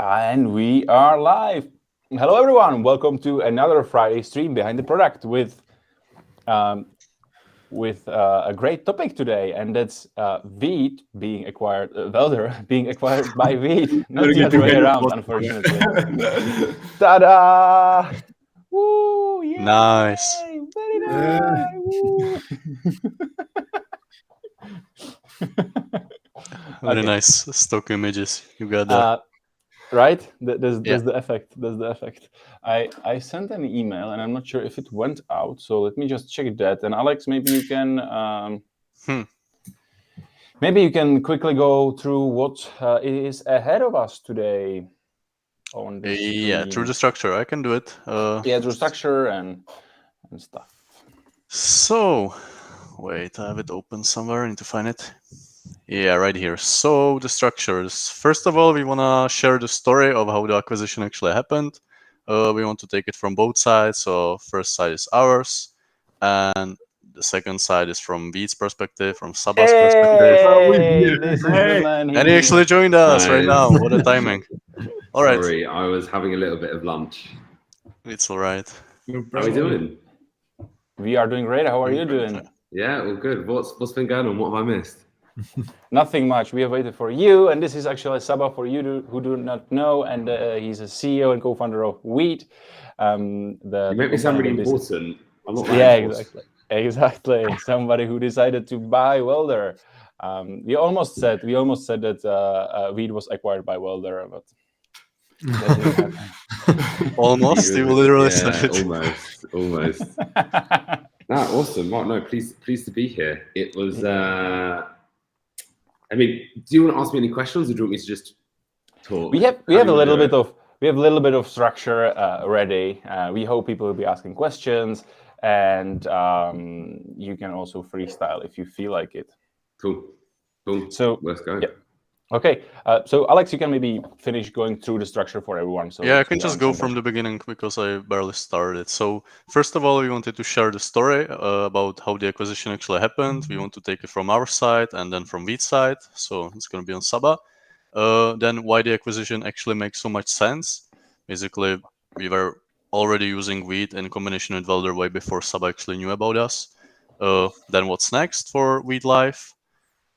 And we are live. Hello, everyone. Welcome to another Friday stream behind the product with a great topic today, and that's VEED being acquired, Welder being acquired by VEED, not the other way around, unfortunately. Ta-da! Woo! Yay! Nice. Very nice! Woo! Very nice stock images you got there. Right? There's the effect. There's the effect. I sent an email, and I'm not sure if it went out. So let me just check that. And Alex, maybe you can maybe you can quickly go through what is ahead of us today on this stream. Through the structure, I can do it. Through structure and stuff. So, wait, I have it open somewhere. I need to find it. Yeah, right here. So the structures. First of all, we want to share the story of how the acquisition actually happened. We want to take it from both sides. So first side is ours, and the second side is from VEED's perspective, from Saba's perspective. This is the man. And he actually joined us right now. What a timing. All right. Sorry, I was having a little bit of lunch. It's all right. How are we doing? We are doing great. How are you doing? Yeah, all good. What's been going on? What have I missed? Nothing much. We have waited for you, and this is actually Saba for you who do not know, and he's a CEO and co-founder of VEED. You make me sound really important. I'm not exactly. Somebody who decided to buy Welder. We almost said that VEED was acquired by Welder, but that didn't happen. Almost. You literally said it. Almost. Awesome, Mark. No, pleased to be here. It was. I mean, do you want to ask me any questions, or do you want me to just talk? We have a little bit of structure ready. We hope people will be asking questions, and you can also freestyle if you feel like it. Cool. So let's go. Yeah. Okay. So Alex, you can maybe finish going through the structure for everyone. So yeah, I can just go from the beginning because I barely started. So first of all, we wanted to share the story about how the acquisition actually happened. We want to take it from our side and then from VEED's side. So it's going to be on Saba. Then why the acquisition actually makes so much sense. Basically, we were already using VEED in combination with Welder way before Saba actually knew about us. Then what's next for VEED Life?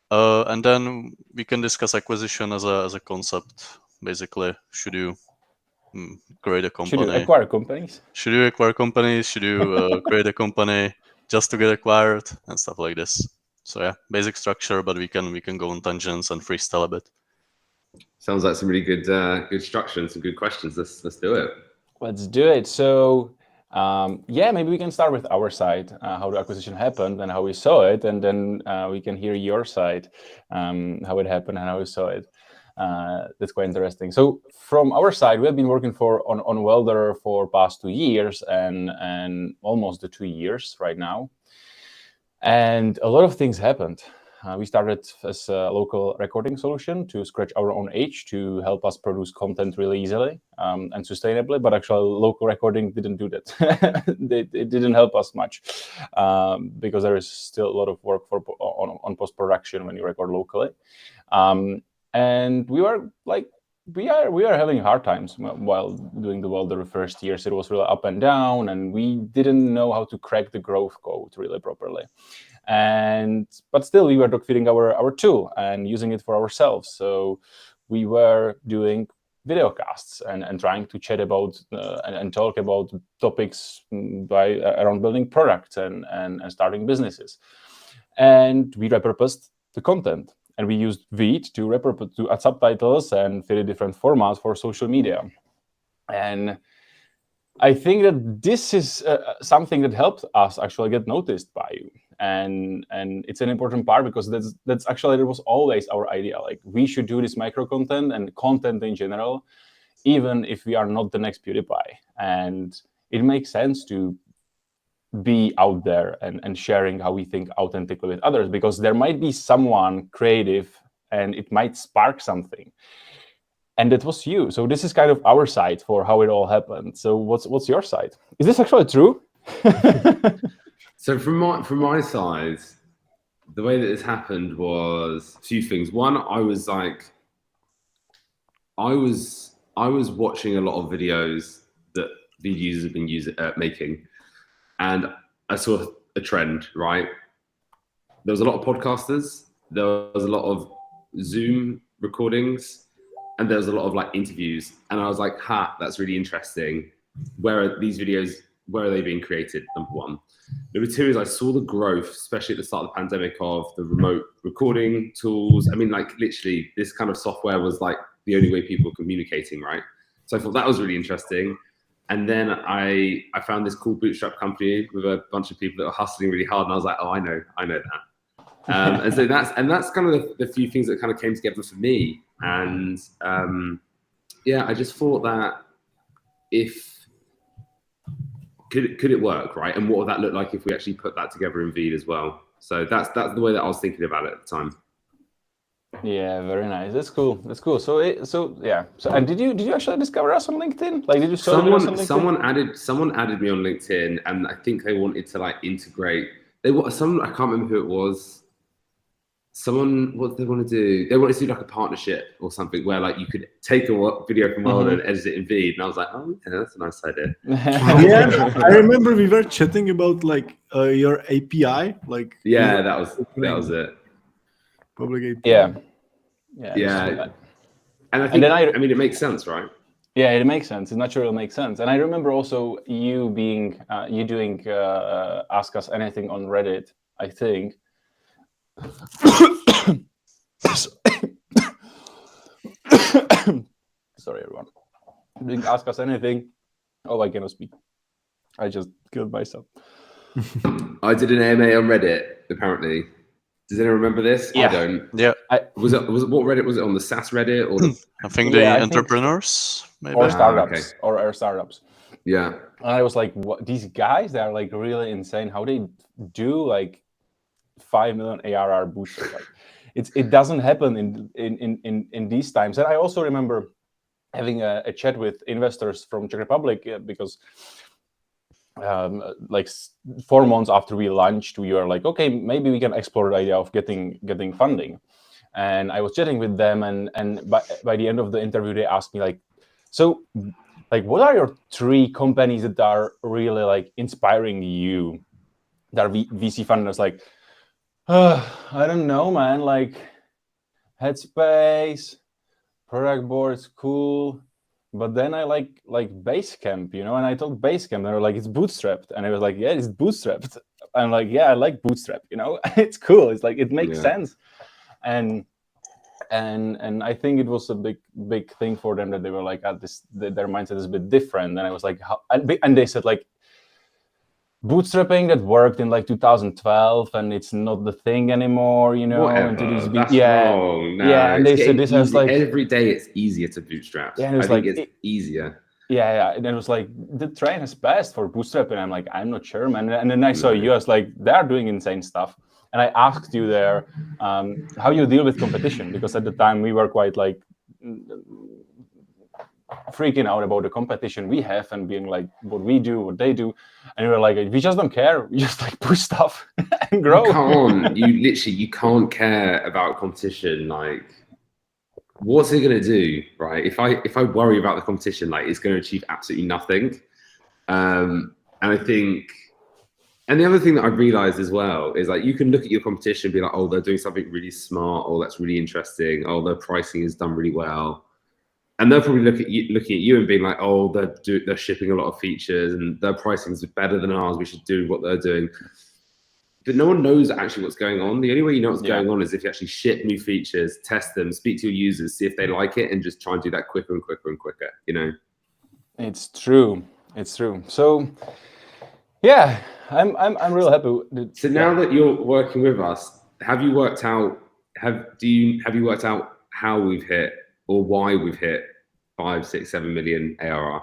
And then we can discuss acquisition as a concept. Basically, should you create a company? Should you acquire companies? Should you acquire companies? Should you create a company just to get acquired and stuff like this? So yeah, basic structure, but we can go on tangents and freestyle a bit. Sounds like some really good structure and some good questions. Let's do it. Let's do it. So. Maybe we can start with our side, how the acquisition happened and how we saw it, and then we can hear your side, how it happened and how we saw it. That's quite interesting. So from our side, we have been working on Welder for past 2 years and almost the 2 years right now. And a lot of things happened. We started as a local recording solution to scratch our own itch to help us produce content really easily and sustainably. But actually, local recording didn't do that. It didn't help us much because there is still a lot of work on post-production when you record locally. And we were like, we are having hard times while doing the Welder first years. It was really up and down, and we didn't know how to crack the growth code really properly. But still, we were dogfeeding our tool and using it for ourselves. So we were doing video casts and trying to chat about and talk about topics around building products and starting businesses. And we repurposed the content. And we used VEED to add subtitles and fit in different formats for social media. And I think that this is something that helped us actually get noticed by you. And it's an important part because that's actually, that was always our idea. Like, we should do this micro content and content in general, even if we are not the next PewDiePie. And it makes sense to be out there and sharing how we think authentically with others, because there might be someone creative and it might spark something. And that was you. So this is kind of our side for how it all happened. So what's your side? Is this actually true? So from my side, the way that this happened was 2 things. One, I was I was watching a lot of videos that VEED users have been making, and I saw a trend, right? There was a lot of podcasters, there was a lot of Zoom recordings, and there was a lot of like interviews. And I was like, that's really interesting. Where are these videos, where are they being created? Number one. Number two is I saw the growth, especially at the start of the pandemic, of the remote recording tools. I mean, like literally this kind of software was like the only way people were communicating, right? So I thought that was really interesting. And then I found this cool bootstrap company with a bunch of people that were hustling really hard. And I was like, oh, I know that. And so that's kind of the few things that kind of came together for me. And I just thought that could it work, right? And what would that look like if we actually put that together in VEED as well? So that's the way that I was thinking about it at the time. Yeah, very nice. That's cool. So and did you actually discover us on LinkedIn? Like, did you someone added me on LinkedIn, and I think they wanted to like integrate. I can't remember who it was. What did they want to do? They wanted to do like a partnership or something where like you could take a video from Welder and edit it in VEED. And I was like, oh, yeah, that's a nice idea. Yeah, I remember we were chatting about like your API, like that was it. Public API. Yeah. And I think I mean it makes sense, right? Yeah, it makes sense. It naturally makes sense. And I remember also you doing Ask Us Anything on Reddit, I think. Sorry, everyone. Doing Ask Us Anything. Oh, I cannot speak. I just killed myself. I did an AMA on Reddit, apparently. Does anyone remember this? Yeah. I don't. Yeah. Was it what Reddit was it on? The SaaS Reddit or I think the entrepreneurs, maybe. Or startups. Okay. Or startups. Yeah. And I was like, what, these guys, they're like really insane. How they do like 5 million ARR boosters. Like it doesn't happen in these times. And I also remember having a chat with investors from Czech Republic because like 4 months after we launched, we were like, okay, maybe we can explore the idea of getting funding. And I was chatting with them, and by the end of the interview, they asked me like, so like, what are your 3 companies that are really like inspiring you that are VC funders? Like, I don't know, man. Like, Headspace, Product Board's cool, but then I like Basecamp, you know. And I told Basecamp, and they were like, it's bootstrapped, and I was like, yeah, it's bootstrapped. I'm like, yeah, I like Bootstrap, you know. It's cool. It's like it makes sense, and I think it was a big thing for them that they were like, their mindset is a bit different. And I was like, and they said like, bootstrapping that worked in like 2012 and it's not the thing anymore, you know. Whatever. That's wrong. No, yeah, and they said this was like every day it's easier to bootstrap. Yeah, and it was I think like it's easier. Yeah, and it was like the train has passed for bootstrap, and I'm like, I'm not sure, man. And then I saw you, I was like, they're doing insane stuff. And I asked you there how you deal with competition, because at the time we were quite like freaking out about the competition we have and being like, what we do, what they do, and we were like, we just don't care. We just like push stuff and grow. You can't care about competition. Like, what's it gonna do, right? If I worry about the competition, like it's gonna achieve absolutely nothing. And I think, and the other thing that I've realized as well is like you can look at your competition and be like, oh, they're doing something really smart, or that's really interesting, oh, their pricing is done really well. And they'll probably looking at you and being like, oh, they're shipping a lot of features and their pricing is better than ours. We should do what they're doing. But no one knows actually what's going on. The only way you know what's going on is if you actually ship new features, test them, speak to your users, see if they like it, and just try and do that quicker and quicker and quicker, you know? It's true. So, yeah, I'm real happy. So now that you're working with us, have you worked out how we've hit or why we've hit 5, 6, 7 million ARR?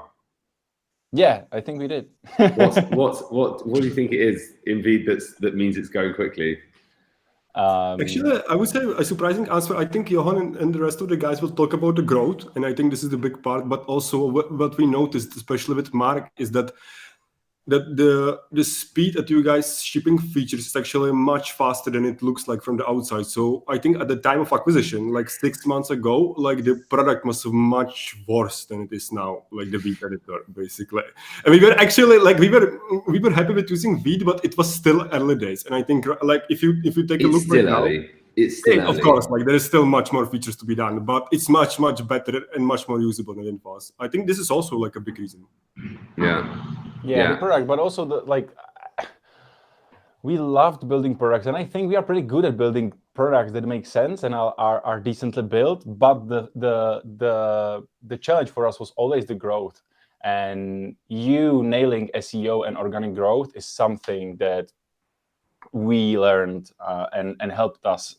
Yeah, I think we did. What do you think it is in VEED that means it's going quickly? Actually, I would say a surprising answer. I think Johan and the rest of the guys will talk about the growth, and I think this is the big part. But also what we noticed, especially with Mark, is that that the speed at you guys shipping features is actually much faster than it looks like from the outside. So I think at the time of acquisition, like 6 months ago, like the product was much worse than it is now, like the VEED editor, basically. And we were actually like we were happy with using VEED, but it was still early days. And I think like if you take a look right now, it's still early. Of course, like there is still much more features to be done, but it's much better and much more usable than it was. I think this is also like a big reason. Yeah, the product, but also we loved building products, and I think we are pretty good at building products that make sense and are decently built. But the challenge for us was always the growth, and you nailing SEO and organic growth is something that we learned and helped us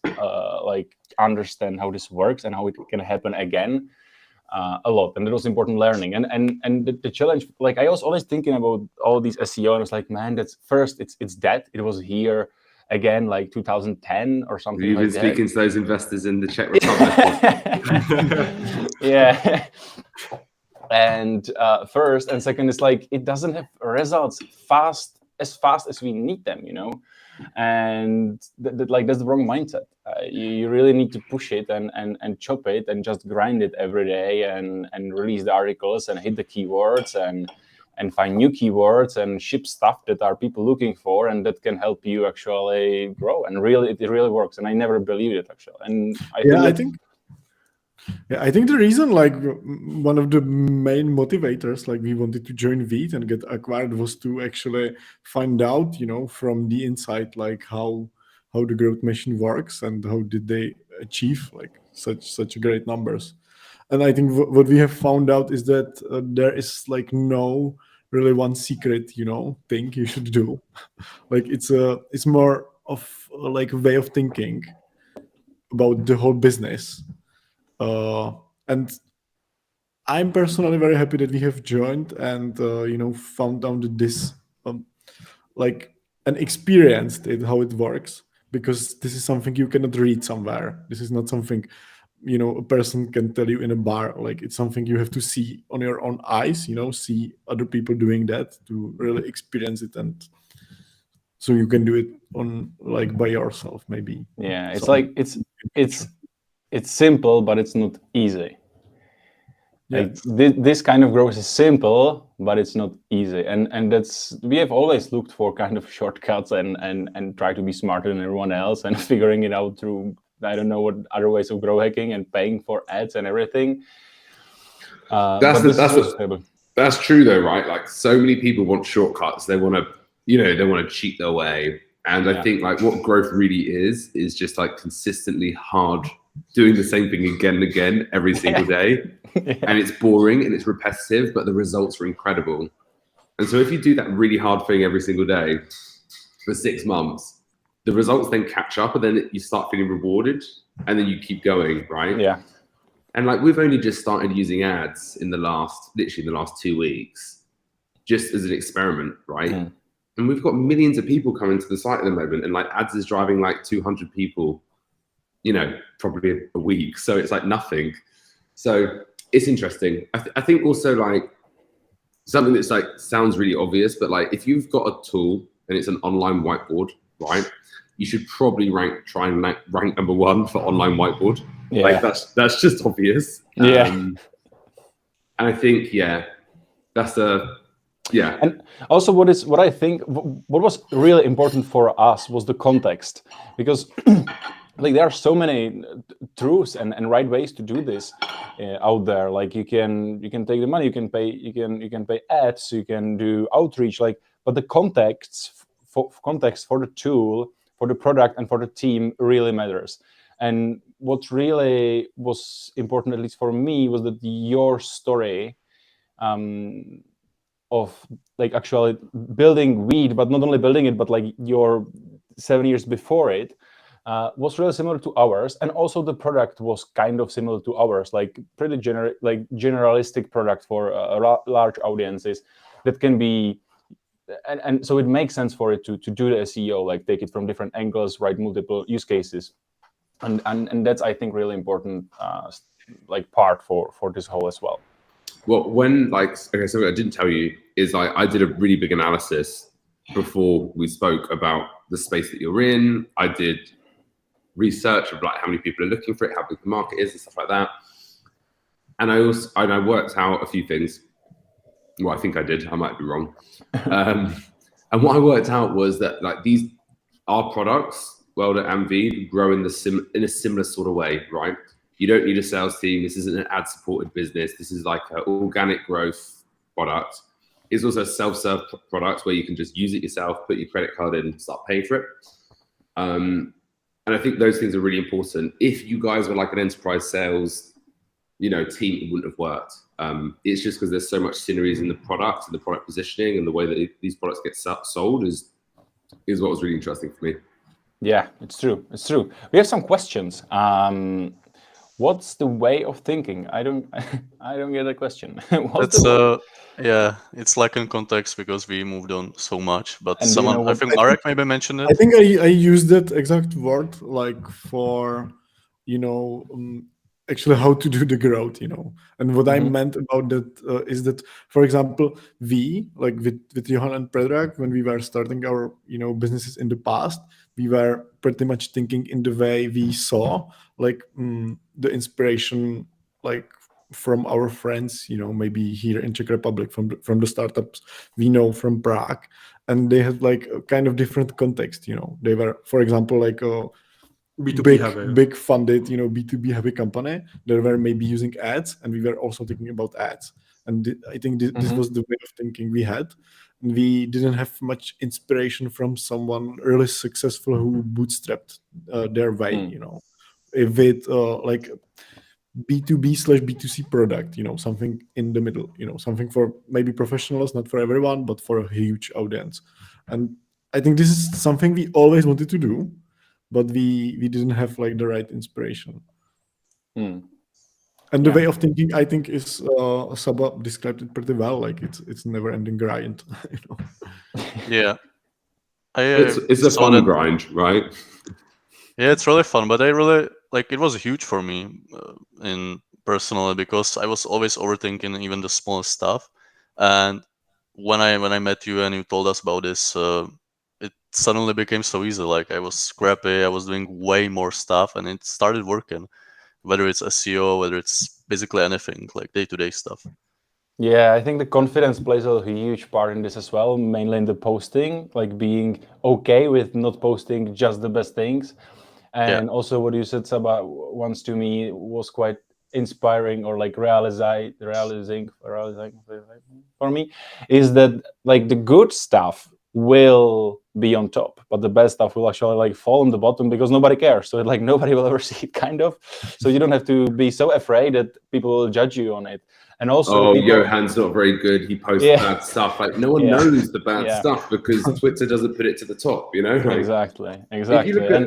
like understand how this works and how it can happen again. A lot, and it was important learning. And the challenge, like I was always thinking about all these SEO, and I was like, man, that's first, it's dead. It was here again, like 2010 or something. You've been speaking to those investors in the Czech Republic. Yeah. And first and second is like it doesn't have results as fast as we need them, and like that's the wrong mindset. You really need to push it and chop it and just grind it every day and release the articles and hit the keywords and find new keywords and ship stuff that are people looking for and that can help you actually grow. And really, it really works. And I never believed it actually. And I think the reason, like one of the main motivators, like we wanted to join VEED and get acquired, was to actually find out, from the inside, like how the growth machine works and how did they achieve like such great numbers. And I think what we have found out is that there is like no really one secret, thing you should do. Like it's more of like a way of thinking about the whole business. And I'm personally very happy that we have joined and found out this like and experienced it, how it works, because this is something you cannot read somewhere. This is not something a person can tell you in a bar. Like it's something you have to see on your own eyes, see other people doing that to really experience it, and so you can do it on like by yourself maybe. Yeah, it's like it's simple, but it's not easy. Like this kind of growth is simple, but it's not easy. And that's, we have always looked for kind of shortcuts and try to be smarter than everyone else and figuring it out through, I don't know what other ways of growth hacking and paying for ads and everything. That's true though, right? Like so many people want shortcuts. They want to cheat their way. And I think like what growth really is just like consistently hard doing the same thing again and again every single day. And it's boring and it's repetitive, but the results are incredible. And so if you do that really hard thing every single day for 6 months, the results then catch up and then you start feeling rewarded and then you keep going, right? Yeah. And like we've only just started using ads in literally the last 2 weeks, just as an experiment, right? Mm. And we've got millions of people coming to the site at the moment, and like ads is driving like 200 people, probably a week. So it's like nothing. So it's interesting. I think also like something that's like sounds really obvious, but like if you've got a tool and it's an online whiteboard, right? You should probably try and rank number 1 for online whiteboard. Yeah. Like that's just obvious. Yeah. And I think that's yeah. And also what was really important for us was the context, because like there are so many truths and right ways to do this out there. Like you can take the money, you can pay ads, you can do outreach, like, but the context for the tool, for the product and for the team really matters. And what really was important, at least for me, was that your story of like actually building VEED, but not only building it, but like your 7 years before it, was really similar to ours. And also the product was kind of similar to ours, like pretty generalistic product for large audiences that can be, and so it makes sense for it to do the SEO, like take it from different angles, write multiple use cases. And that's, I think, really important like part for this whole as well. Well, when okay, something I didn't tell you is like I did a really big analysis before we spoke about the space that you're in. I did research of like how many people are looking for it, how big the market is, and stuff like that. And I worked out a few things. Well, I think I did. I might be wrong. And what I worked out was that like our products, Welder and VEED, grow in a similar sort of way, right? You don't need a sales team. This isn't an ad-supported business. This is like an organic growth product. It's also a self-serve product where you can just use it yourself, put your credit card in, and start paying for it. And I think those things are really important. If you guys were like an enterprise sales, team, it wouldn't have worked. It's just because there's so much synergies in the product and the product positioning and the way that these products get sold is what was really interesting for me. Yeah, it's true. It's true. We have some questions. What's the way of thinking? I don't get a question. It's like in context because we moved on so much. But And someone, I think Marek maybe mentioned it. I think I used that exact word like for, actually how to do the growth, and what I meant about that is that, for example, we like with Johan and Predrag, when we were starting our businesses in the past, we were pretty much thinking in the way we saw like the inspiration like from our friends, maybe here in Czech Republic from the startups we know from Prague, and they had like a kind of different context. They were, for example, like a big funded, B2B heavy company. They were maybe using ads, and we were also thinking about ads. And I think this was the way of thinking we had. And we didn't have much inspiration from someone really successful who bootstrapped their way, with like B2B/B2C product, something in the middle, something for maybe professionals, not for everyone, but for a huge audience. And I think this is something we always wanted to do, but we didn't have like the right inspiration. And the way of thinking, I think, is Saba described it pretty well. Like it's never-ending grind. Yeah, It's a fun grind, right? Yeah, it's really fun, but I really like it was huge for me in personally because I was always overthinking even the smallest stuff. And when I met you and you told us about this, it suddenly became so easy. Like I was scrappy, I was doing way more stuff, and it started working. Whether it's SEO, whether it's basically anything like day-to-day stuff. Yeah, I think the confidence plays a huge part in this as well, mainly in the posting, like being okay with not posting just the best things. And also what you said about once to me was quite inspiring, or like realizing for me, is that like the good stuff will be on top, but the bad stuff will actually like fall on the bottom because nobody cares. So like nobody will ever see it, kind of. So you don't have to be so afraid that people will judge you on it. And also, Johan's not very good. He posts bad stuff. Like no one knows the bad stuff because Twitter doesn't put it to the top. Like, exactly. If you look at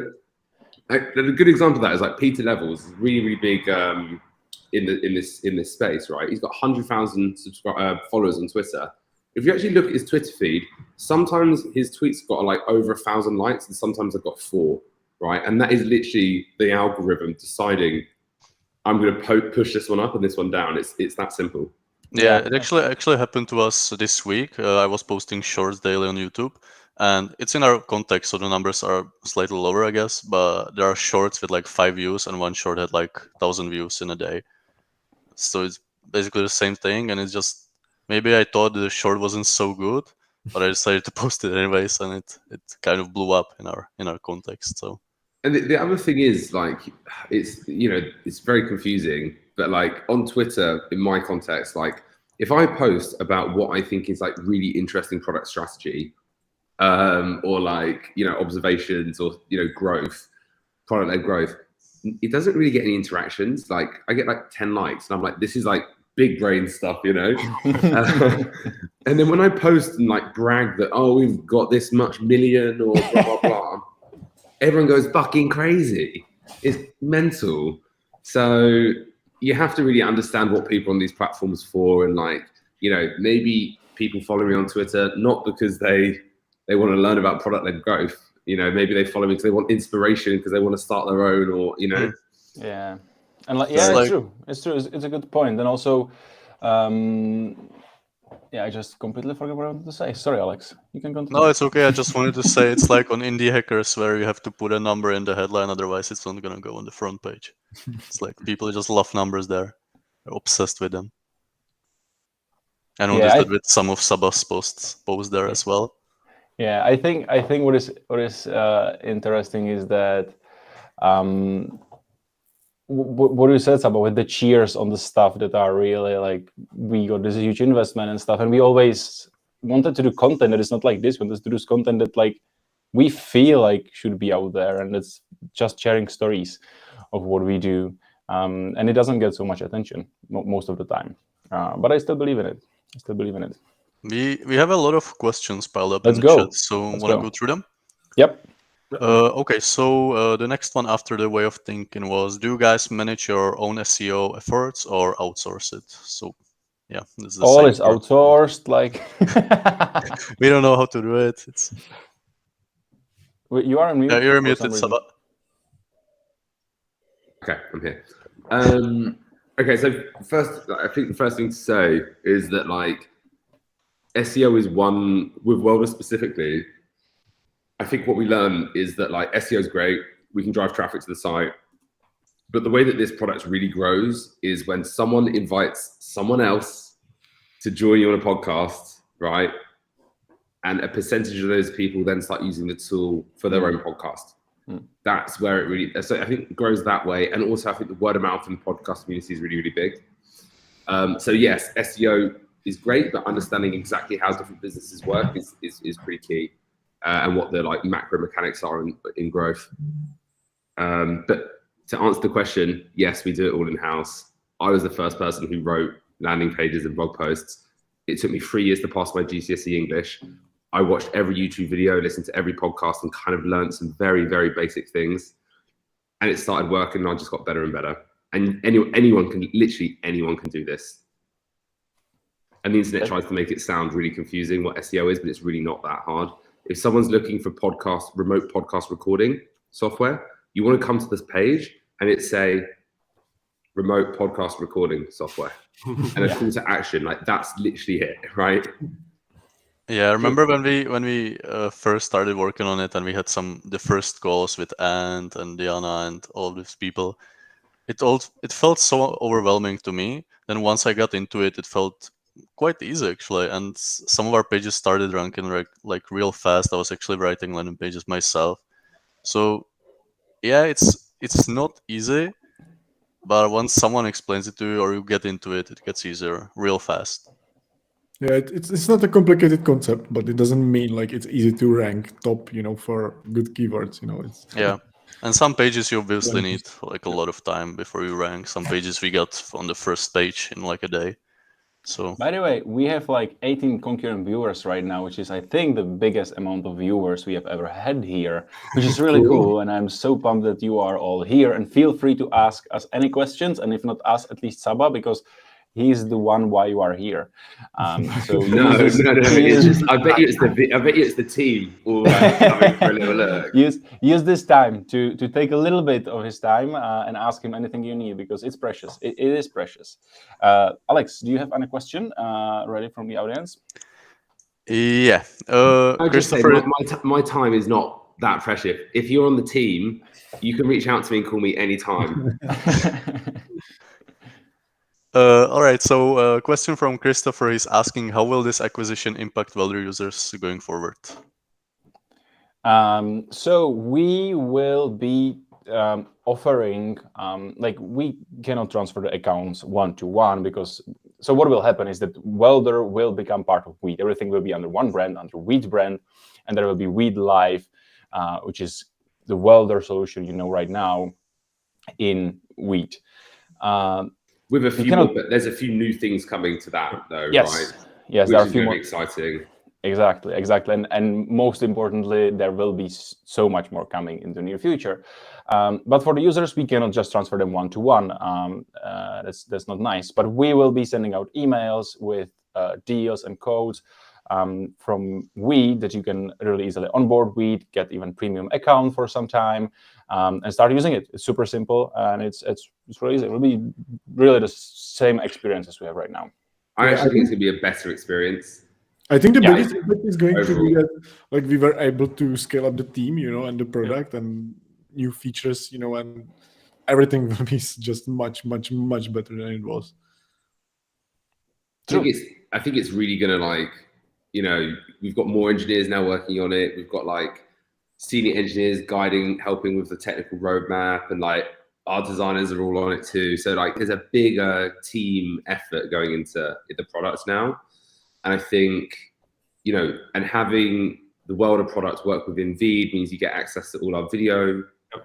a good example of that is like Peter Levels, really big in this space, right? He's got 100,000 followers on Twitter. If you actually look at his Twitter feed, sometimes his tweets got like over 1,000 likes, and sometimes they've got 4, right? And that is literally the algorithm deciding I'm going to push this one up and this one down. It's that simple. Yeah, it actually happened to us this week. I was posting shorts daily on YouTube, and it's in our context, so the numbers are slightly lower, I guess. But there are shorts with like 5 views, and one short had like 1,000 views in a day. So it's basically the same thing, and it's just maybe I thought the short wasn't so good, but I decided to post it anyways, and it kind of blew up in our context. So. And the other thing is like it's very confusing, but like on Twitter, in my context, like if I post about what I think is like really interesting product strategy, or like observations or product-led growth, it doesn't really get any interactions. Like I get like 10 likes, and I'm like, this is like big brain stuff, and then when I post and like brag that we've got this much million or blah blah blah. Everyone goes fucking crazy. It's mental. So you have to really understand what people on these platforms for, and like, maybe people follow me on Twitter not because they want to learn about product-led growth. Maybe they follow me because they want inspiration, because they want to start their own, or Yeah, and like it's true. It's true. It's a good point. And also, Yeah, I just completely forgot what I wanted to say. Sorry, Alex. You can continue. No, it's okay. I just wanted to say it's like on indie hackers where you have to put a number in the headline, otherwise it's not gonna go on the front page. It's like people just love numbers there. They're obsessed with them. I noticed that with some of Saba's posts there as well. Yeah, I think what is interesting is that what you said about with the cheers on the stuff that are really like, we got this huge investment and stuff, and we always wanted to do content that is not like this. We wanted to do content that like we feel like should be out there, and it's just sharing stories of what we do, and it doesn't get so much attention most of the time, but I still believe in it. We have a lot of questions piled up Let's in the go. chat, so Let's want to go. go through them? Yep. Okay, so the next one after the way of thinking was, do you guys manage your own SEO efforts or outsource it? So yeah, this is the all same is outsourced. Like we don't know how to do it. It's you are on mute. yeah, you're for muted, some reason. Saba. Okay, I'm here. Okay, so first, I think the first thing to say is that like SEO is one with Welder specifically. I think what we learn is that like SEO is great. We can drive traffic to the site, but the way that this product really grows is when someone invites someone else to join you on a podcast, right? And a percentage of those people then start using the tool for their own podcast. That's where it really, so I think it grows that way. And also I think the word of mouth in the podcast community is really, really big. So yes, SEO is great, but understanding exactly how different businesses work is pretty key, and what the like macro mechanics are in growth. But to answer the question, yes, we do it all in-house. I was the first person who wrote landing pages and blog posts. It took me 3 years to pass my GCSE English. I watched every YouTube video, listened to every podcast, and kind of learned some very, very basic things. And it started working, and I just got better and better. And anyone can, literally anyone can do this. And the internet tries to make it sound really confusing what SEO is, but it's really not that hard. If someone's looking for remote podcast recording software, you want to come to this page and it say remote podcast recording software and a call to action. Like that's literally it, right? Yeah, I remember when we first started working on it, and we had the first calls with Ant and Diana and all these people. It felt so overwhelming to me. Then once I got into it, it felt quite easy actually, and some of our pages started ranking like real fast. I was actually writing landing pages myself. So yeah, it's not easy, but once someone explains it to you or you get into it, it gets easier real fast. Yeah, it's not a complicated concept, but it doesn't mean like it's easy to rank top, for good keywords. It's Yeah, and some pages you obviously need like a lot of time before you rank. Some pages we got on the first page in like a day. So by the way, we have like 18 concurrent viewers right now, which is I think the biggest amount of viewers we have ever had here, which is really cool. And I'm so pumped that you are all here, and feel free to ask us any questions, and if not us, at least Saba, because he's the one why you are here. So no. It's just, I bet you it's the team all coming for a little look. Use this time to take a little bit of his time and ask him anything you need, because it's precious. It is precious. Alex, do you have any question ready from the audience? Yeah. I just say Christopher, my time is not that precious. If you're on the team, you can reach out to me and call me anytime. all right, so question from Christopher is asking, how will this acquisition impact Welder users going forward? So we will be offering, like we cannot transfer the accounts one-to-one, because so what will happen is that Welder will become part of VEED. Everything will be under one brand, under VEED brand, and there will be VEED Live, which is the Welder solution right now in VEED. With a few more, but there's a few new things coming to that though, right? Yes, which there are a is few very more. Exciting. Exactly. And most importantly, there will be so much more coming in the near future. But for the users, we cannot just transfer them one-to-one. That's not nice. But we will be sending out emails with deals and codes from VEED that you can really easily onboard VEED, get even premium account for some time, and start using it. It's super simple, and it's really easy. It will be really the same experience as we have right now. I Yeah, actually I think it's going to be a better experience. I think the Yeah, biggest impact is going to be overall. that like we were able to scale up the team, and the product and new features, and everything will be just much, much, much better than it was. I think it's really going to we've got more engineers now working on it. We've got senior engineers helping with the technical roadmap, and our designers are all on it too. So there's a bigger team effort going into the products now. And I think, and having the Welder product work within VEED means you get access to all our video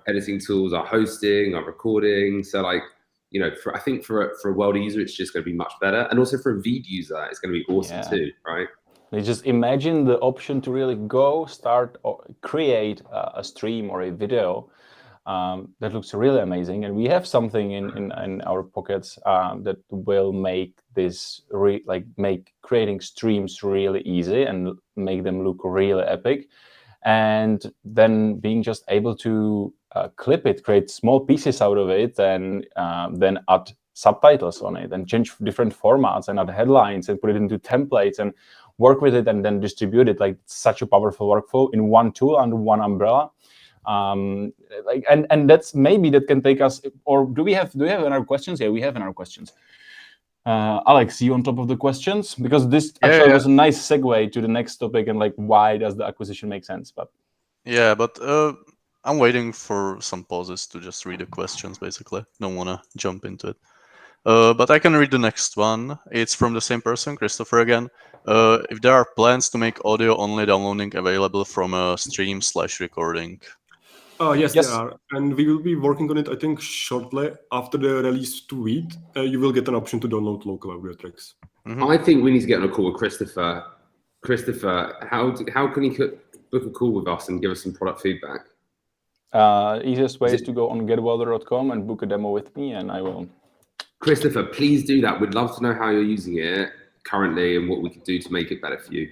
editing tools, our hosting, our recording. So I think for a Welder user, it's just going to be much better. And also for a VEED user, it's going to be awesome too, right? They just imagine the option to really start or create a stream or a video that looks really amazing, and we have something in our pockets that will make this make creating streams really easy and make them look really epic, and then being just able to clip it, create small pieces out of it, and then add subtitles on it and change different formats and add headlines and put it into templates and work with it and then distribute it. Such a powerful workflow in one tool under one umbrella. And that's maybe that can take us. Or do we have another questions? Yeah, we have another questions. Alex, you on top of the questions, because this actually was a nice segue to the next topic and why does the acquisition make sense? But I'm waiting for some pauses to just read the questions. Basically, don't want to jump into it. But I can read the next one. It's from the same person, Christopher again. If there are plans to make audio only downloading available from a stream/recording. Yes, there are. And we will be working on it, I think, shortly. After the release to VEED, you will get an option to download local audio tracks. Mm-hmm. I think we need to get on a call with Christopher. Christopher, how can he book a call with us and give us some product feedback? Easiest way is to go on getwelder.com and book a demo with me, and I will. Christopher, please do that. We'd love to know how you're using it currently and what we could do to make it better for you.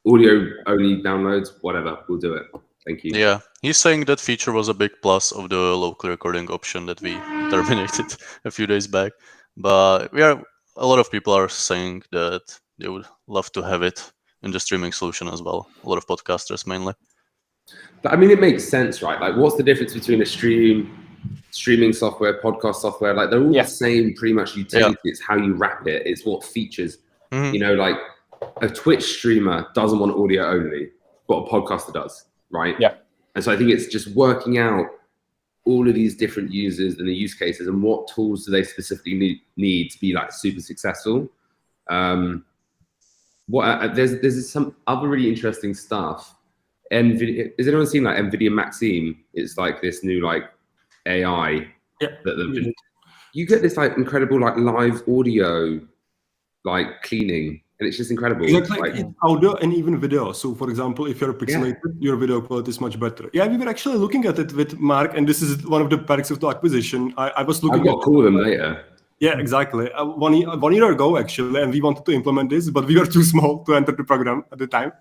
Audio only downloads, whatever, we'll do it. Thank you. Yeah, he's saying that feature was a big plus of the local recording option that we terminated a few days back. But a lot of people are saying that they would love to have it in the streaming solution as well. A lot of podcasters mainly. But I mean, it makes sense, right? What's the difference between a streaming software, podcast software? They're all the same, pretty much utility. Yeah. It's how you wrap it. It's what features. Mm-hmm. A Twitch streamer doesn't want audio only, but a podcaster does, right? Yeah. And so I think it's just working out all of these different users and the use cases and what tools do they specifically need to be super successful. There's some other really interesting stuff. NVIDIA, has anyone seen NVIDIA Maxime? It's this new AI that you get this incredible live audio cleaning, and it's just incredible. Exactly, it's audio and even video. So for example, if you're pixelated, your video quality is much better. Yeah, we were actually looking at it with Mark, and this is one of the perks of the acquisition. I was looking. I've got to call them later. Yeah, exactly. 1 year ago, actually, and we wanted to implement this, but we were too small to enter the program at the time.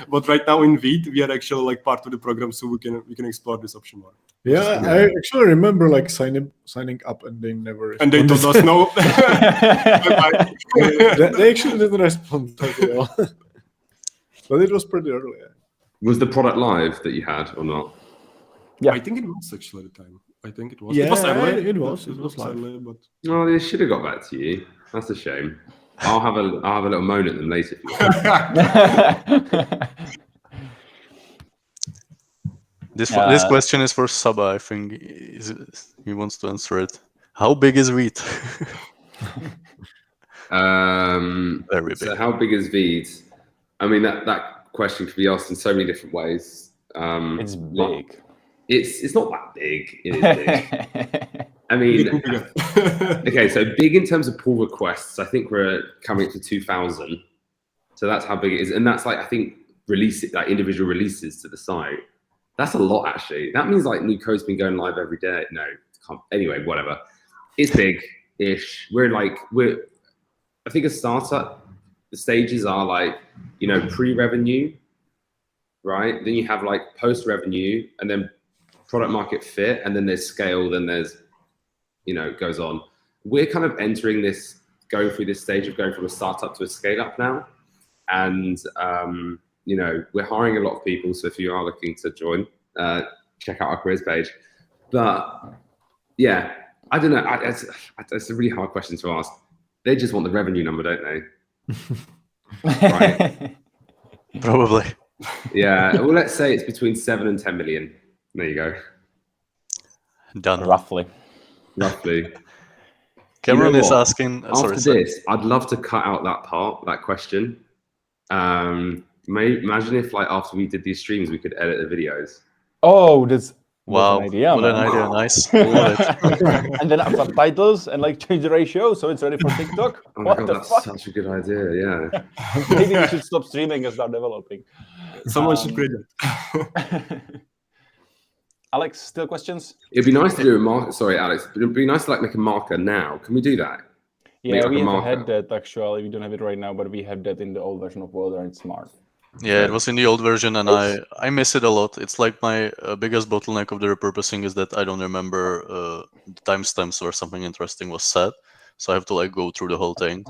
But right now in VEED, we are actually part of the program, so we can explore this option more. Yeah, I actually remember signing up, and they never responded. And they told us no. They actually didn't respond at all. But it was pretty early. Was the product live that you had or not? Yeah, I think it was actually at the time. I think it was. Yeah, it was early. It was live. Early, but... Oh, they should have got back to you. That's a shame. I'll have a little moan at them later. This question is for Saba. I think he wants to answer it. How big is VEED? Very big. So how big is VEED? I mean, that question could be asked in so many different ways. It's big. It's not that big. It is big. I mean, okay, so big in terms of pull requests. I think we're coming to 2,000. So that's how big it is, and that's I think individual releases to the site. That's a lot, actually. That means new code's been going live every day. No, can't. Anyway, whatever. It's big-ish. I think a startup. The stages are pre-revenue, right? Then you have post-revenue, and then product market fit, and then there's scale, then there's, it goes on. We're kind of entering this going through this stage of going from a startup to a scale up now. And, we're hiring a lot of people. So if you are looking to join, check out our careers page. But yeah, I don't know. It's a really hard question to ask. They just want the revenue number, don't they? Right. Probably. Yeah. Well, let's say it's between 7 and 10 million. There you go. Done. Roughly. Cameron You know is what? asking. After Sorry. this, I'd love to cut out that question. Imagine if, like, after we did these streams, we could edit the videos. Oh, that's Wow, an idea, what an man. idea! Nice. Love it. And then subtitles and like change the ratio so it's ready for TikTok. Oh my What god, the that's fuck? such a good idea. Yeah. Maybe we should stop streaming and start developing. Someone should create that. Alex, still questions? It'd be nice to do a marker. Sorry, Alex. It'd be nice to like make a marker now. Can we do that? Yeah, like we a have had marker. that actually. We don't have it right now, but we have that in the old version of Welder and Smart. Yeah, it was in the old version, and I miss it a lot. It's like my biggest bottleneck of the repurposing is that I don't remember the timestamps where something interesting was said, so I have to like go through the whole thing.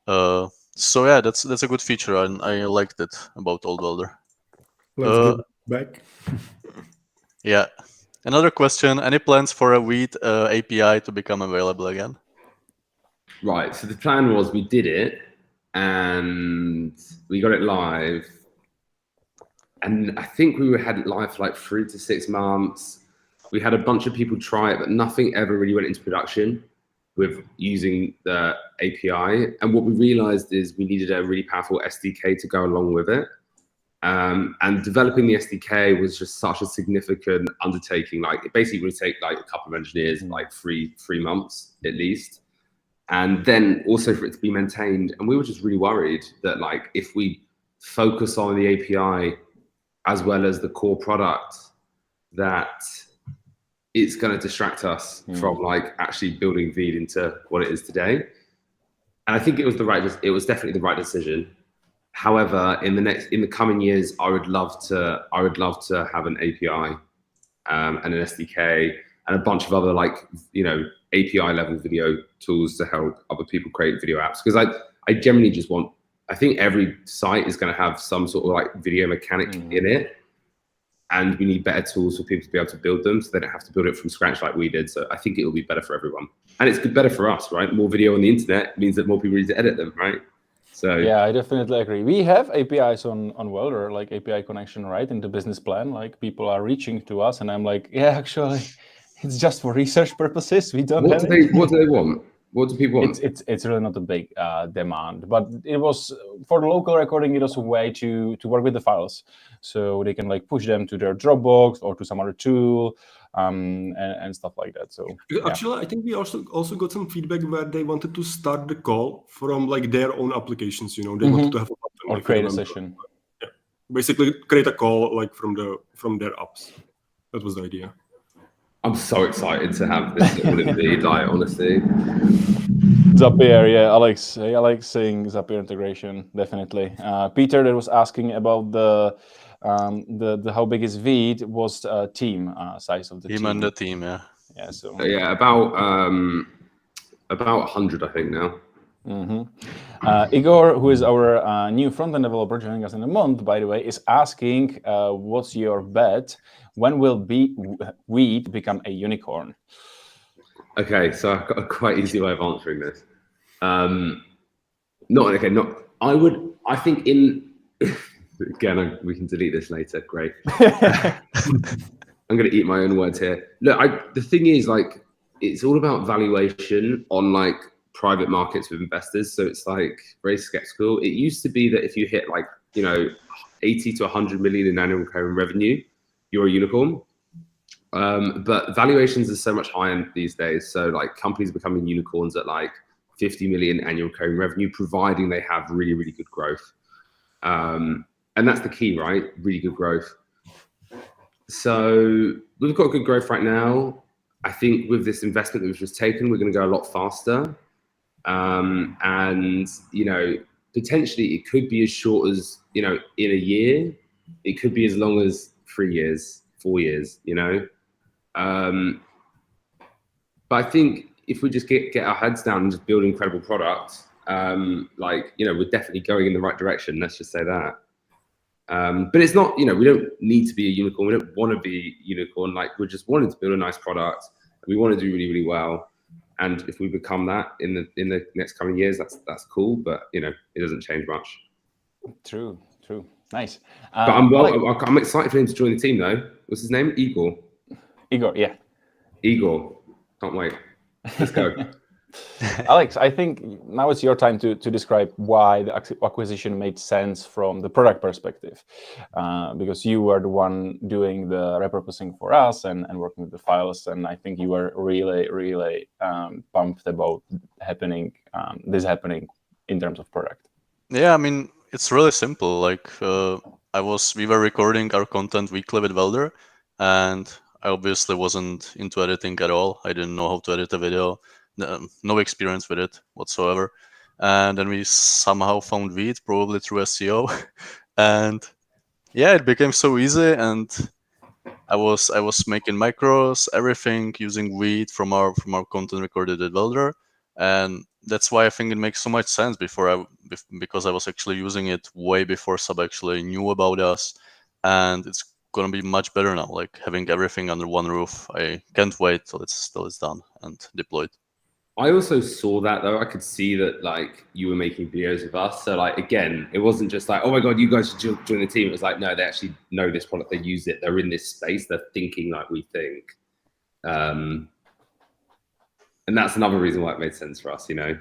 So yeah, that's a good feature, and I liked it about old Welder. Let's get back. Yeah. Another question: any plans for a VEED API to become available again? Right. So the plan was we did it and we got it live. And I think we had it live for like 3 to 6 months. We had a bunch of people try it, but nothing ever really went into production with using the API. And what we realized is we needed a really powerful SDK to go along with it. And developing the SDK was just such a significant undertaking. Like it basically would take like a couple of engineers, like three months at least. And then also for it to be maintained. And we were just really worried that like, if we focus on the API as well as the core product, that it's going to distract us from like actually building VEED into what it is today. And I think it was definitely the right decision. However, in the coming years, I would love to have an API and an SDK and a bunch of other like, API level video tools to help other people create video apps. Because I generally just want, I think every site is going to have some sort of like video mechanic in it. And we need better tools for people to be able to build them so they don't have to build it from scratch like we did. So I think it will be better for everyone. And it's better for us, right? More video on the internet means that more people need to edit them, right? So yeah, I definitely agree. We have APIs on Welder, like API connection, right? In the business plan, like people are reaching to us and I'm like, yeah, actually, it's just for research purposes. We don't have it. What do they want? What do people want? It's really not a big demand, but it was for the local recording. It was a way to work with the files, so they can like push them to their Dropbox or to some other tool, and stuff like that. So actually, I think we also got some feedback where they wanted to start the call from like their own applications. They wanted to have a button, or create a session. Yeah, basically create a call like from their apps. That was the idea. I'm so excited to have this all in VEED, like honestly. Zapier, yeah, Alex. I like seeing Zapier integration, definitely. Peter that was asking about the how big is VEED was team size of the team. And the team, yeah. Yeah, so yeah, about 100, I think now. Igor, who is our new front-end developer joining us in a month, by the way, is asking, what's your bet? When will VEED become a unicorn? Okay, so I've got a quite easy way of answering this. I think again, we can delete this later. Great. I'm going to eat my own words here. Look, the thing is, like, it's all about valuation on like private markets with investors. So it's like very skeptical. It used to be that if you hit like, 80 to 100 million in annual recurring revenue, you're a unicorn. But valuations are so much higher these days. So like companies are becoming unicorns at like 50 million annual recurring revenue, providing they have really, really good growth. And that's the key, right? Really good growth. So we've got good growth right now. I think with this investment that we've just taken, we're going to go a lot faster. And, potentially it could be as short as, in a year. It could be as long as 3 years, 4 years, But I think if we just get our heads down and just build incredible products, like, you know, we're definitely going in the right direction. Let's just say that. But it's not, you know, we don't need to be a unicorn. We don't want to be a unicorn. Like, we're just wanting to build a nice product. We want to do really, really well. And if we become that in the next coming years, that's cool. But, you know, it doesn't change much. True. Nice. But I'm excited for him to join the team, though. What's his name? Igor, yeah. Igor. Can't wait. Let's go. Alex, I think now it's your time to describe why the acquisition made sense from the product perspective, because you were the one doing the repurposing for us and working with the files, and I think you were really pumped about this happening in terms of product. Yeah, I mean, it's really simple. Like, we were recording our content weekly with Welder, and I obviously wasn't into editing at all. I didn't know how to edit a video. No experience with it whatsoever. And then we somehow found VEED, probably through SEO. And yeah, it became so easy. And I was making macros, everything using VEED from our content recorded at Welder. And that's why I think it makes so much sense because I was actually using it way before Sub actually knew about us. And it's gonna be much better now, like having everything under one roof. I can't wait till it's done and deployed. I also saw that, though. I could see that, like, you were making videos with us. So, like, again, it wasn't just like, oh my God, you guys should join the team. It was like, no, they actually know this product. They use it. They're in this space. They're thinking like we think. And that's another reason why it made sense for us, you know?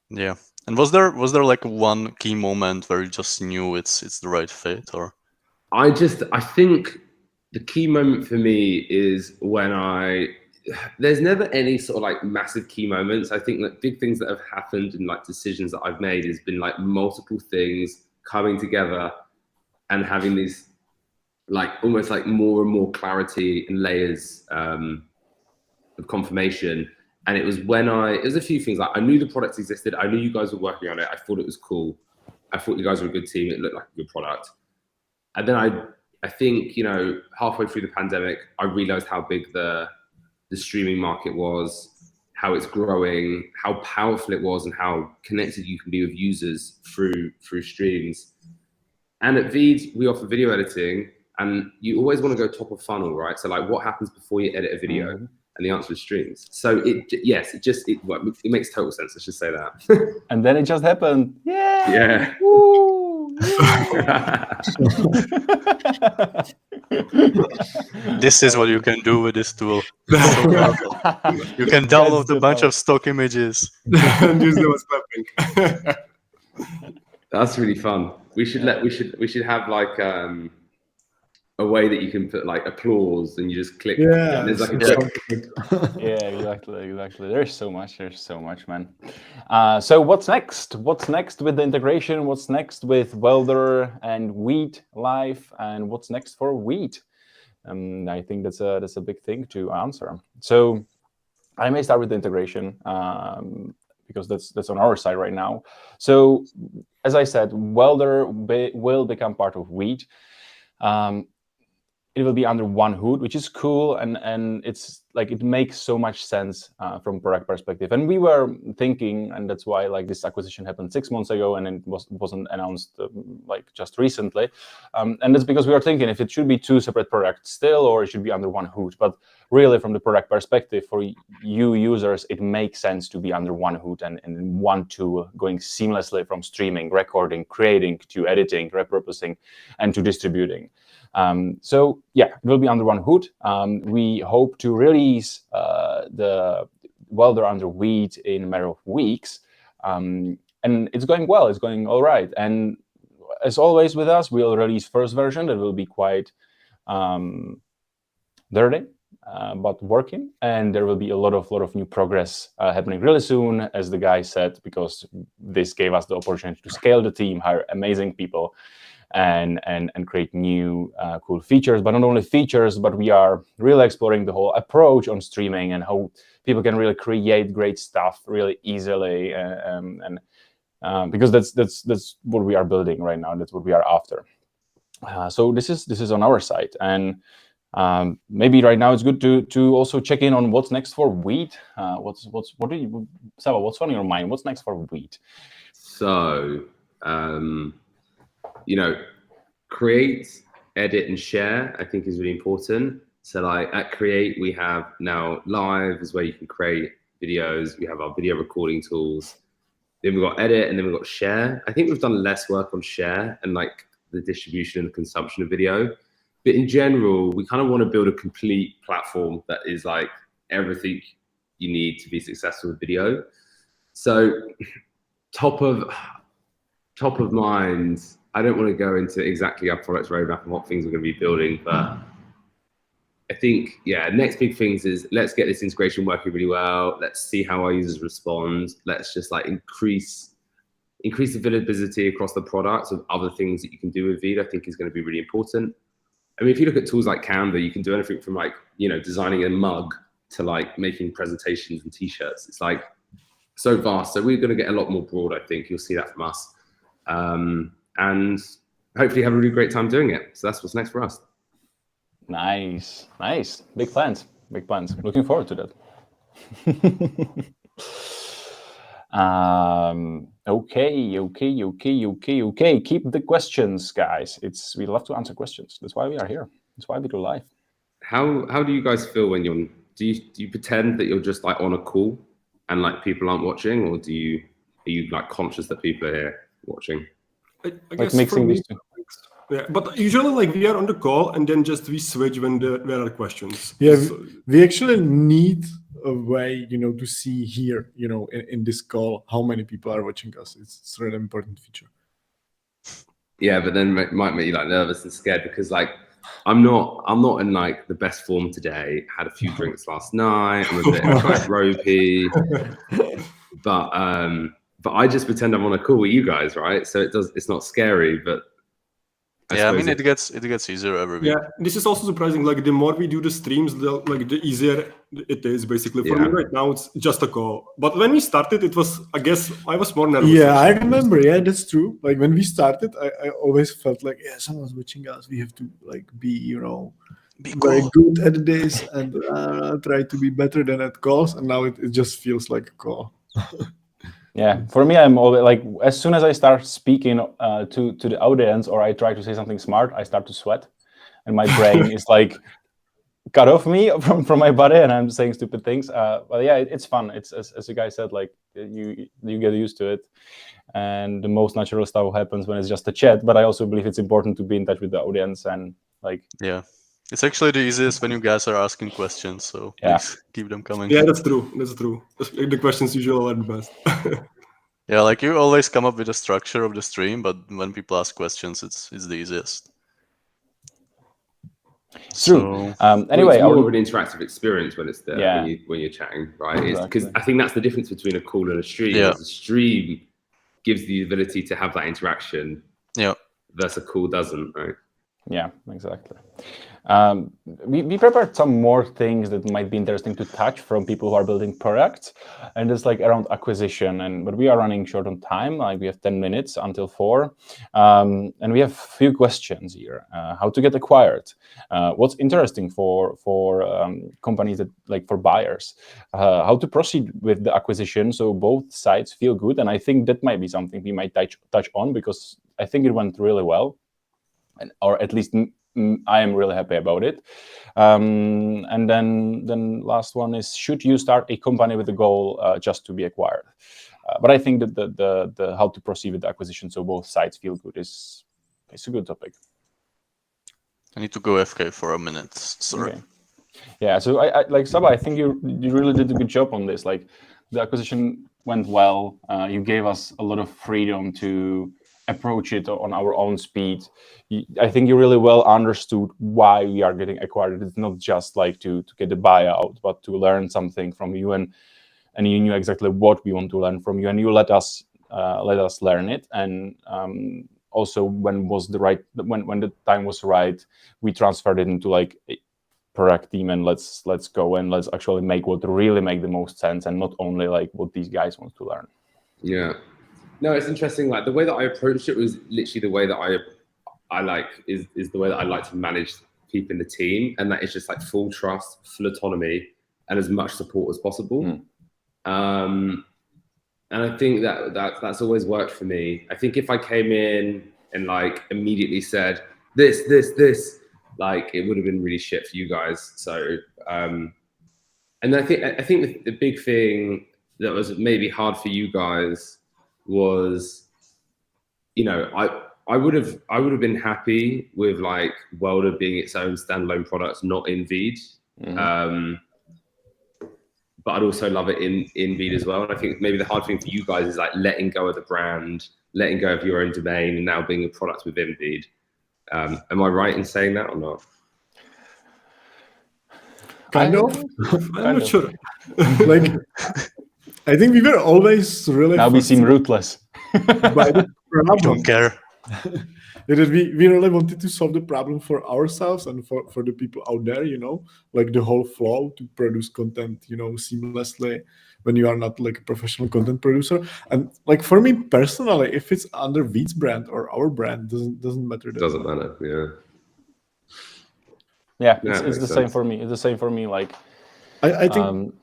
Yeah. And was there like one key moment where you just knew it's the right fit, or? I think the key moment for me is when there's never any sort of like massive key moments. I think that big things that have happened and like decisions that I've made has been like multiple things coming together and having these like almost like more and more clarity and layers of confirmation. And it was it was a few things. Like, I knew the product existed. I knew you guys were working on it. I thought it was cool. I thought you guys were a good team. It looked like a good product. And then I think, you know, halfway through the pandemic, I realized how big the streaming market was, how it's growing, how powerful it was, and how connected you can be with users through streams. And at VEED, we offer video editing, and you always want to go top of funnel, right? So like, what happens before you edit a video? Mm-hmm. And the answer is streams. So it makes total sense. Let's just say that. And then it just happened. Yeah. Woo! This is what you can do with this tool. You can download a bunch of stock images and use them as clapping. That's really fun. We should have like a way that you can put like applause and you just click. Yeah, there's like Yeah, exactly. There's so much, man. So what's next? What's next with the integration? What's next with Welder and VEED Live? And what's next for VEED? I think that's a big thing to answer. So I may start with the integration because that's on our side right now. So as I said, Welder will become part of VEED. It will be under one hood, which is cool, and it's like it makes so much sense from a product perspective. And we were thinking, and that's why like this acquisition happened 6 months ago, and it wasn't announced like just recently. And that's because we were thinking if it should be two separate products still, or it should be under one hood. But really, from the product perspective, for you users, it makes sense to be under one hood and one tool going seamlessly from streaming, recording, creating to editing, repurposing, and to distributing. So yeah, it will be under one hood. We hope to release the Welder under VEED in a matter of weeks, and it's going well. It's going all right. And as always with us, we'll release first version that will be quite dirty, but working, and there will be a lot of new progress happening really soon, as the guy said, because this gave us the opportunity to scale the team, hire amazing people, and create new cool features. But not only features, but we are really exploring the whole approach on streaming and how people can really create great stuff really easily, and because that's what we are building right now. That's what we are after. So this is on our side, and Maybe right now it's good to also check in on what's next for VEED. What do you, Saba, what's on your mind? What's next for VEED? So, create, edit, and share, I think is really important. So like at Create, we have now Live is where you can create videos. We have our video recording tools. Then we've got Edit, and then we've got Share. I think we've done less work on Share and like the distribution and the consumption of video. But in general, we kind of want to build a complete platform that is like everything you need to be successful with video. So top of mind, I don't want to go into exactly our product roadmap and what things we're going to be building, but I think, next big things is let's get this integration working really well. Let's see how our users respond. Let's just like increase the visibility across the products of other things that you can do with VEED, I think is going to be really important. I mean, if you look at tools like Canva, you can do anything from like, designing a mug to like making presentations and t-shirts. It's like so vast. So we're going to get a lot more broad, I think. You'll see that from us. And hopefully have a really great time doing it. So that's what's next for us. Nice. Big plans. Looking forward to that. Okay. Keep the questions, guys. We love to answer questions. That's why we are here. That's why we do live. How do you guys feel when do you pretend that you're just like on a call and like people aren't watching, or are you like conscious that people are here watching? I Like guess mixing these two. Yeah, but usually like we are on the call and then just we switch when there are questions. Yeah, So, we actually need a way, to see here, in this call, how many people are watching us. It's a really important feature. Yeah, but then it might make you like nervous and scared because like I'm not in like the best form today. Had a few drinks last night. I'm a bit quite ropey, but I just pretend I'm on a call with you guys, right? So it's not scary, but I mean, it gets easier every week. yeah, this is also surprising. Like the more we do the streams, the easier it is. Basically, for me right now, it's just a call. But when we started, I guess I was more nervous. Yeah, I remember. Yeah, that's true. Like when we started, I always felt like, someone's watching us. We have to like be, very good at this and try to be better than at calls. And now it just feels like a call. Yeah, for me, I'm always like, as soon as I start speaking to the audience or I try to say something smart, I start to sweat, and my brain is like cut off me from my body, and I'm saying stupid things. But yeah, it's fun. It's as you guys said, like you get used to it, and the most natural stuff happens when it's just a chat. But I also believe it's important to be in touch with the audience and like. Yeah. It's actually the easiest when you guys are asking questions, so please keep them coming. Yeah, that's true. The questions usually are the best. Yeah, like you always come up with a structure of the stream, but when people ask questions, it's the easiest. True. So, anyway, it's more of an interactive experience when it's there when you're chatting, right? Because Exactly. I think that's the difference between a call and a stream. Yeah. The stream gives the ability to have that interaction. Yeah. Versus a call doesn't, right? Yeah, exactly. We prepared some more things that might be interesting to touch from people who are building products, and it's like around acquisition. But we are running short on time. Like we have 10 minutes until 4, and we have a few questions here. How to get acquired? What's interesting for companies that like for buyers? How to proceed with the acquisition so both sides feel good? And I think that might be something we might touch on because I think it went really well. Or at least I am really happy about it. And then last one is, should you start a company with a goal just to be acquired? But I think that the how to proceed with the acquisition so both sides feel good is a good topic. I need to go FK for a minute. Sorry. Okay. Yeah, so I like Saba, I think you really did a good job on this. Like the acquisition went well. You gave us a lot of freedom to approach it on our own speed. I think you really well understood why we are getting acquired. It's not just like to get the buyout, but to learn something from you, and you knew exactly what we want to learn from you, and you let us learn it. And also when the time was right, we transferred it into like a product team, and let's go and let's actually make what really make the most sense, and not only like what these guys want to learn. Yeah. No, it's interesting. Like the way that I approached it was literally the way that I like is the way that I like to manage people in the team, and that is just like full trust, full autonomy, and as much support as possible. And I think that's always worked for me. I think if I came in and like immediately said this, like it would have been really shit for you guys. So, and I think the big thing that was maybe hard for you guys was, you know, I would have been happy with like Welder being its own standalone product, not in VEED. But I'd also love it in VEED as well. And I think maybe the hard thing for you guys is like letting go of the brand, letting go of your own domain, and now being a product within VEED. Am I right in saying that or not? Kind of. I'm not sure. Like, I think we were always really. Now we seem ruthless. by the I don't problem. care. It is, we really wanted to solve the problem for ourselves and for the people out there, you know, like the whole flow to produce content, you know, seamlessly when you are not like a professional content producer. And like for me personally, if it's under VEED's brand or our brand, doesn't matter. Doesn't matter, Yeah, Yeah, it's makes the same sense. for me. It's the same for me. Like, I think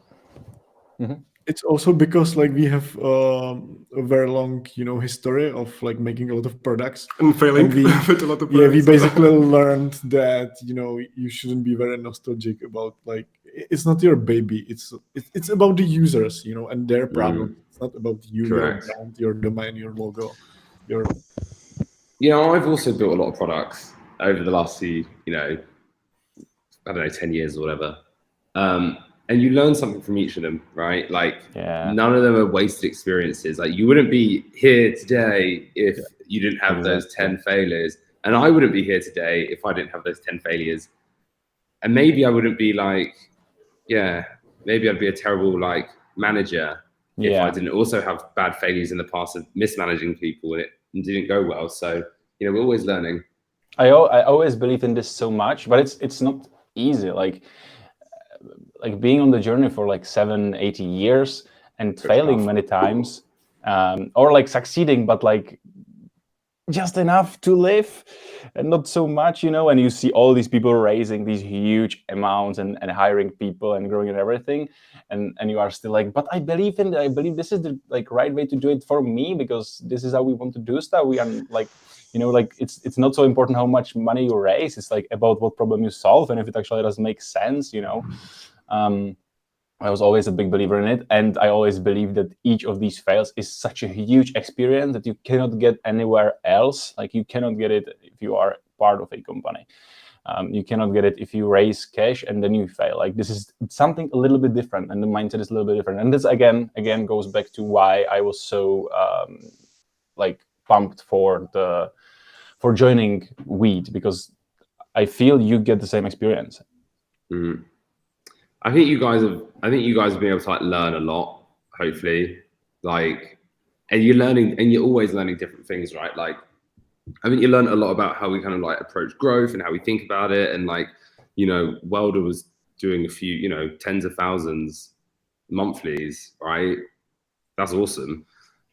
it's also because like we have a very long, you know, history of like making a lot of products. And failing And we- with a lot of Yeah, we products. basically learned that, you know, you shouldn't be very nostalgic about like it's not your baby. It's about the users, you know, and their problem. It's not about you, Correct. your brand, your domain, your logo, your. You know, I've also built a lot of products over the last few, you know, I don't know, 10 years or whatever. And you learn something from each of them, right? Like Yeah. none of them are wasted experiences. Like you wouldn't be here today if you didn't have those Exactly. 10 failures. And I wouldn't be here today if I didn't have those 10 failures. And maybe I wouldn't be like, maybe I'd be a terrible like manager if I Yeah. didn't also have bad failures in the past of mismanaging people and it didn't go well. So, you know, we're always learning. I always believe in this so much, but it's not easy. Like being on the journey for like 7-8 years and failing tough. many times, or like succeeding, but like just enough to live and not so much, you know. And you see all these people raising these huge amounts and hiring people and growing and everything, and you are still like, but I believe this is the like right way to do it for me, because this is how we want to do stuff. We are like, you know, like it's not so important how much money you raise. It's like about what problem you solve and if it actually does make sense, you know. I was always a big believer in it, and I always believe that each of these fails is such a huge experience that you cannot get anywhere else. Like you cannot get it if you are part of a company. You cannot get it if you raise cash and then you fail. Like this is something a little bit different, and the mindset is a little bit different. And this again goes back to why I was so like pumped for joining VEED, because I feel you get the same experience. Mm. I think you guys have been able to like learn a lot, hopefully. Like, and you're always learning different things, right? Like, I think you learn a lot about how we kind of like approach growth and how we think about it. And like, you know, Welder was doing a few, you know, tens of thousands monthlies, right? That's awesome.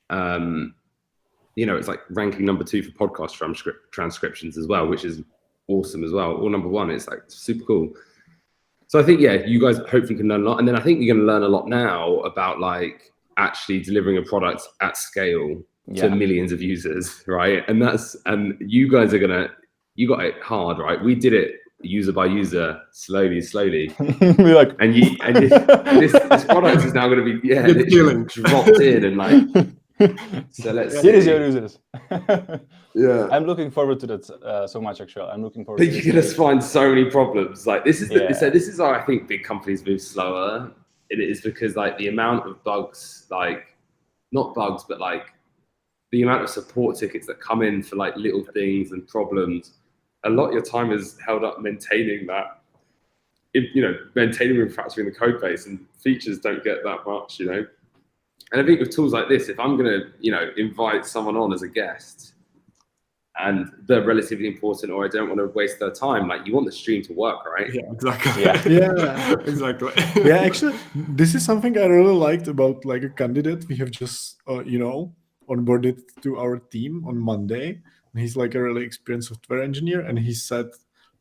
You know, it's like ranking number 2 for podcast transcriptions as well, which is awesome as well. Or number 1, it's like super cool. So I think, you guys hopefully can learn a lot. And then I think you're going to learn a lot now about like actually delivering a product at scale to millions of users, right? And you guys you got it hard, right? We did it user by user, slowly. Like, and this product is now going to be literally dropped in and like. So let's see. Here is your users. Yeah, I'm looking forward to that so much. Actually, I'm looking forward. But you're gonna find so many problems. Like this is Yeah. this is why I think big companies move slower. It is because like the amount of bugs, like not bugs, but like the amount of support tickets that come in for like little things and problems. A lot of your time is held up maintaining that. Maintaining and refactoring the code base, and features don't get that much, you know. And I think with tools like this, if I'm going to, invite someone on as a guest and they're relatively important, or I don't want to waste their time, like you want the stream to work, right? Yeah, exactly. Yeah. Exactly. Yeah, actually, this is something I really liked about like a candidate we have just, onboarded to our team on Monday. And he's like a really experienced software engineer. And he said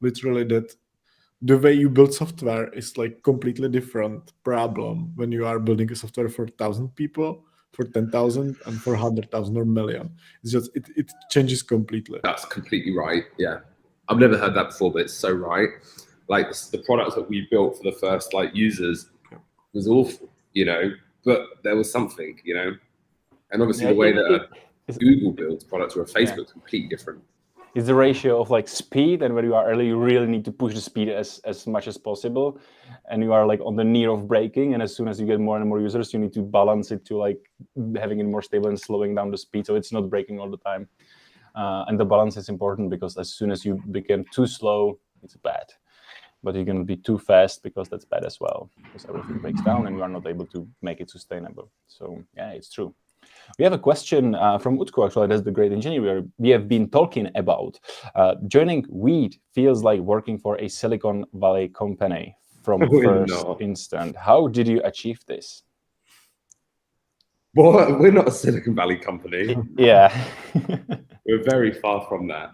literally that the way you build software is like completely different problem when you are building a software for 1,000 people, for 10,000, and for 100,000 or million. It's just it changes completely. That's completely right. Yeah, I've never heard that before, but it's so right. Like the product that we built for the first like users was awful, but there was something, and obviously the way that Google builds products or a Facebook is completely different. It's the ratio of like speed, and when you are early, you really need to push the speed as much as possible, and you are like on the near of breaking. And as soon as you get more and more users, you need to balance it to like having it more stable and slowing down the speed, so it's not breaking all the time. And the balance is important, because as soon as you become too slow, it's bad. But you can be too fast, because that's bad as well, because everything breaks down and you are not able to make it sustainable. So yeah, it's true. We have a question from Utku, actually. That's the great engineer we have been talking about. Joining VEED feels like working for a Silicon Valley company from first instant. How did you achieve this? Well, we're not a Silicon Valley company. Yeah. We're very far from that.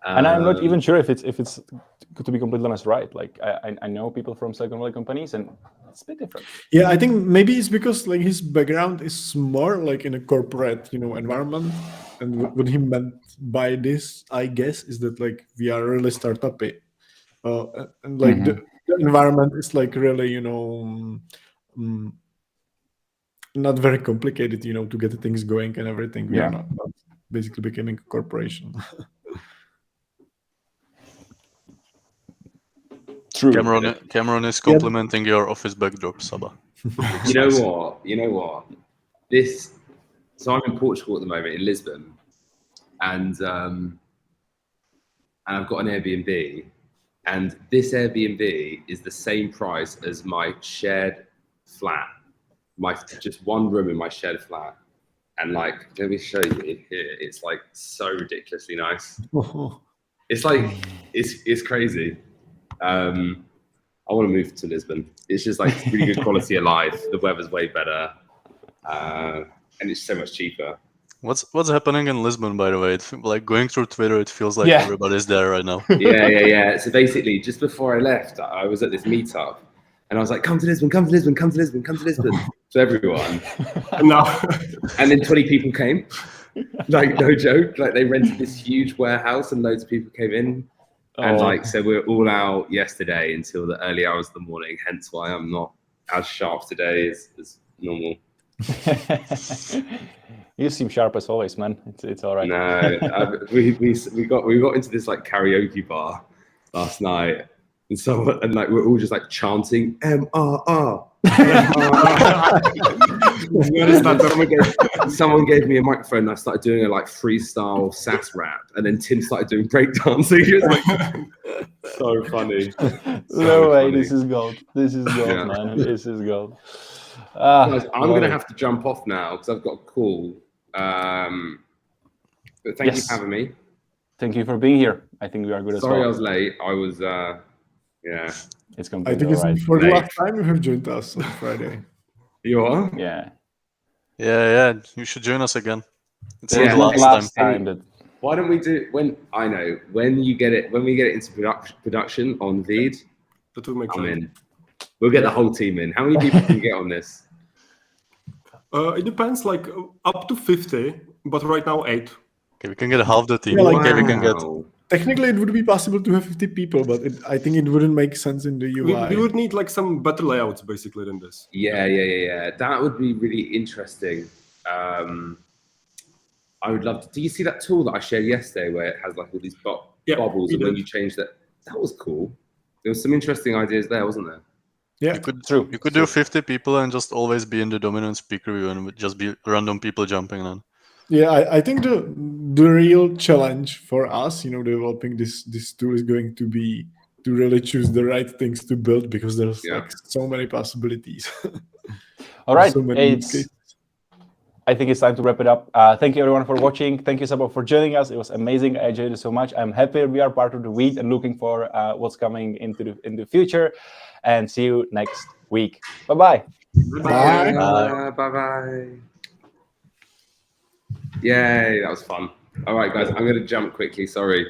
And I'm not even sure if it's to be completely honest, right? Like I know people from Silicon Valley companies, and it's a bit different. Yeah, I think maybe it's because like his background is more like in a corporate, environment, and what he meant by this, I guess, is that like we are really startup-y, and like the environment is like really, not very complicated, to get things going and everything. We are not basically becoming a corporation. True. Cameron is complimenting your office backdrop, Saba. You know what? So I'm in Portugal at the moment, in Lisbon, and I've got an Airbnb, and this Airbnb is the same price as my shared flat, just one room in my shared flat. And like, let me show you here. It's like so ridiculously nice. It's like, it's crazy. I want to move to Lisbon. It's just like really good quality of life. The weather's way better, and it's so much cheaper. What's happening in Lisbon, by the way? Like going through Twitter, it feels like everybody's there right now. Yeah. So basically, just before I left, I was at this meetup, and I was like, "Come to Lisbon, come to Lisbon, come to Lisbon, come to Lisbon." To everyone, and then 20 people came. Like no joke. Like they rented this huge warehouse, and loads of people came in. And so we're all out yesterday until the early hours of the morning, hence why I'm not as sharp today as normal. You seem sharp as always, man. It's all right. No, we got into this like karaoke bar last night, and like we're all just like chanting MRR. Someone gave me a microphone and I started doing a like freestyle sass rap, and then Tim started doing breakdancing. It was like so funny. No way, this is gold. This is gold, man. This is gold. Guys, I'm gonna have to jump off now because I've got a call. But thank you for having me. Thank you for being here. I think we are good as well. Sorry I was late. I was It's completely I think right. it's for the last time you have joined us on Friday. You are? Yeah. You should join us again. It's the last time that. Why don't we do when we get it into production on VEED? That will make I'm in. We'll get the whole team in. How many people can you get on this? It depends, like up to 50, but right now 8. Okay, we can get half the team. Yeah, Okay, we can get. Technically, it would be possible to have 50 people, but I think it wouldn't make sense in the UI. We would need like some better layouts, basically, than this. Yeah. That would be really interesting. I would love to. Do you see that tool that I shared yesterday where it has like all these bubbles, and when you change that was cool. There was some interesting ideas there, wasn't there? Yeah, You could do 50 people and just always be in the dominant speaker view, and just be random people jumping on. Yeah, I think the real challenge for us, developing this tool is going to be to really choose the right things to build, because there's like so many possibilities. All right, so I think it's time to wrap it up. Thank you everyone for watching. Thank you, Saba, for joining us. It was amazing. I enjoyed it so much. I'm happy we are part of the VEED and looking for what's coming in the future. And see you next week. Bye-bye. Bye-bye. Yay, that was fun. All right, guys, I'm going to jump quickly. Sorry.